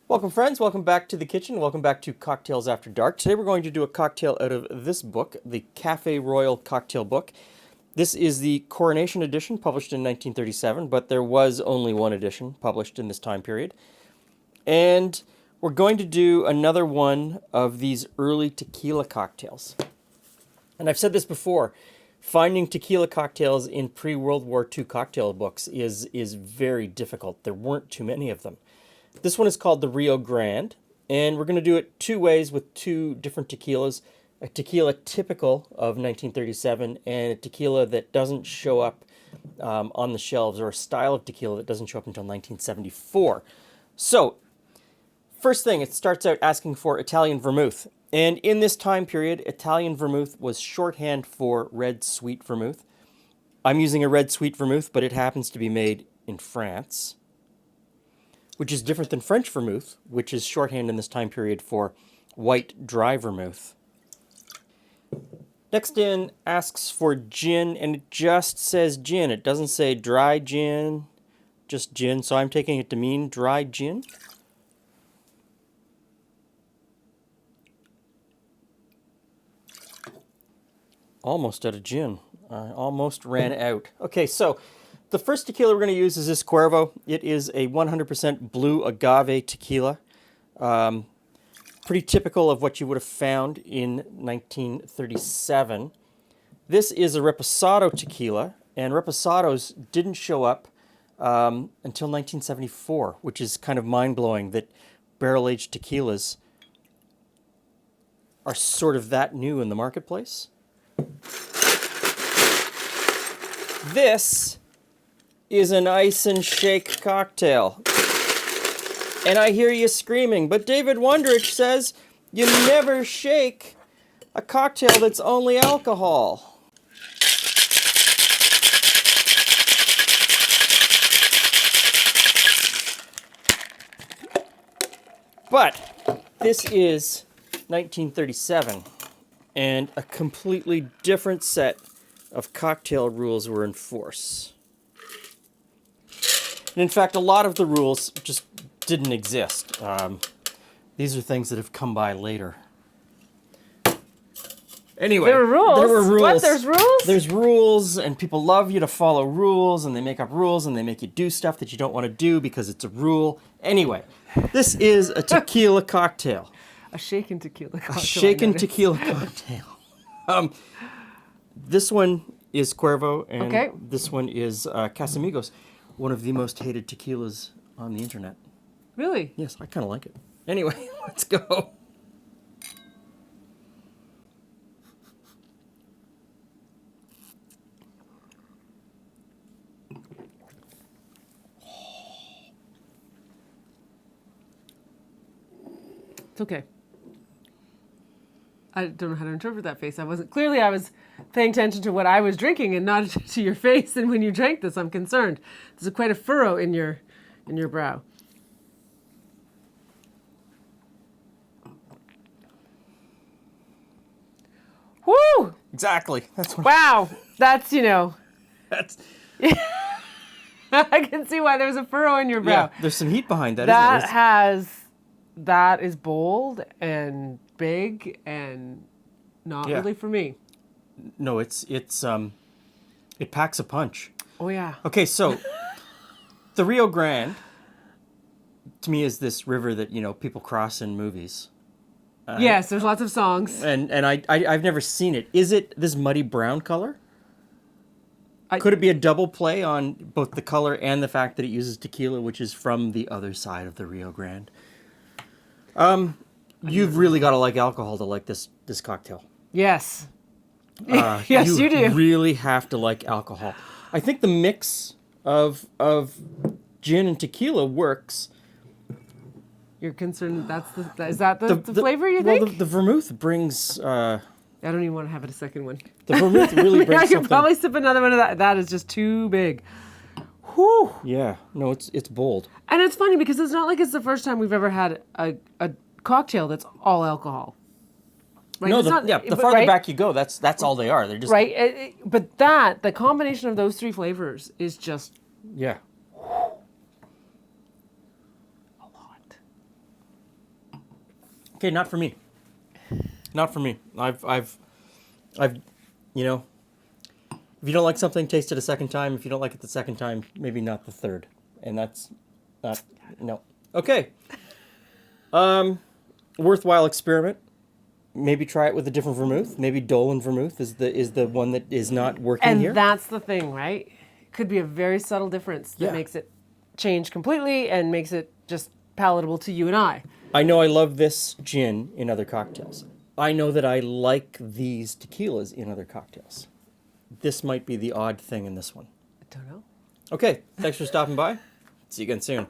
Welcome friends, welcome back to the kitchen, welcome back to Cocktails After Dark. Today we're going to do a cocktail out of this book, the Cafe Royal Cocktail Book. This is the Coronation Edition, published in 1937, but there was only one edition published in this time period. And we're going to do another one of these early tequila cocktails. And I've said this before, finding tequila cocktails in pre-World War II cocktail books is very difficult. There weren't too many of them. This one is called the Rio Grande, and we're going to do it two ways with two different tequilas. A tequila typical of 1937 and a tequila that doesn't show up on the shelves, or a style of tequila that doesn't show up until 1974. So, first thing, it starts out asking for Italian vermouth. And in this time period, Italian vermouth was shorthand for red sweet vermouth. I'm using a red sweet vermouth, but it happens to be made in France, which is different than French vermouth, which is shorthand in this time period for white dry vermouth. Next in asks for gin, and it just says gin. It doesn't say dry gin, just gin, so I'm taking it to mean dry gin. Almost out of gin. I almost ran out. Okay, so the first tequila we're going to use is this Cuervo. It is a 100% blue agave tequila. Pretty typical of what you would have found in 1937. This is a Reposado tequila, and Reposados didn't show up until 1974, which is kind of mind-blowing that barrel-aged tequilas are sort of that new in the marketplace. This is an ice and shake cocktail. And I hear you screaming, but David Wondrich says you never shake a cocktail that's only alcohol. But this is 1937, and a completely different set of cocktail rules were in force. And in fact, a lot of the rules just didn't exist. These are things that have come by later. Anyway, there were rules. There were rules. What? There's rules? There's rules, and people love you to follow rules, and they make up rules, and they make you do stuff that you don't want to do because it's a rule. Anyway, this is a tequila cocktail. A shaken tequila cocktail. A shaken tequila cocktail. This one is Cuervo, and this one is Casamigos, one of the most hated tequilas on the internet. Really? Yes, I kind of like it. Anyway, let's go. It's okay. I don't know how to interpret that face. I was paying attention to what I was drinking and not to your face. And when you drank this, I'm concerned. There's quite a furrow in your brow. Woo! Exactly. That's what. Wow. That's, That's. I can see why there's a furrow in your brow. Yeah, there's some heat behind that. That is bold and big and not really for me. No, it packs a punch. Oh yeah. Okay, so the Rio Grande to me is this river that, people cross in movies. Yes, there's lots of songs. And I've never seen it. Is it this muddy brown color? Could it be a double play on both the color and the fact that it uses tequila, which is from the other side of the Rio Grande? You've really got to like alcohol to like this cocktail. Yes. Yes, you do. You really have to like alcohol. I think the mix of gin and tequila works. You're concerned is that the flavor you think? Well, the vermouth brings... I don't even want to have it a second one. The vermouth really brings I could probably sip another one of that. That is just too big. Whew. Yeah, no, it's bold. And it's funny because it's not like it's the first time we've ever had a cocktail that's all alcohol. Right? No, the farther back you go, that's all they are. They're just right. But the combination of those three flavors is just yeah. a lot. Okay, not for me. Not for me. I've, you know, if you don't like something, taste it a second time. If you don't like it the second time, maybe not the third. And that's not, no. Okay. Worthwhile experiment. Maybe try it with a different vermouth. Maybe Dolan vermouth is the one that is not working And here. that's the thing, right? It could be a very subtle difference that Yeah. makes it change completely and makes it just palatable to you and I. I know I love this gin in other cocktails. I know that I like these tequilas in other cocktails. This might be the odd thing in this one. I don't know. Okay, thanks for stopping by. See you again soon.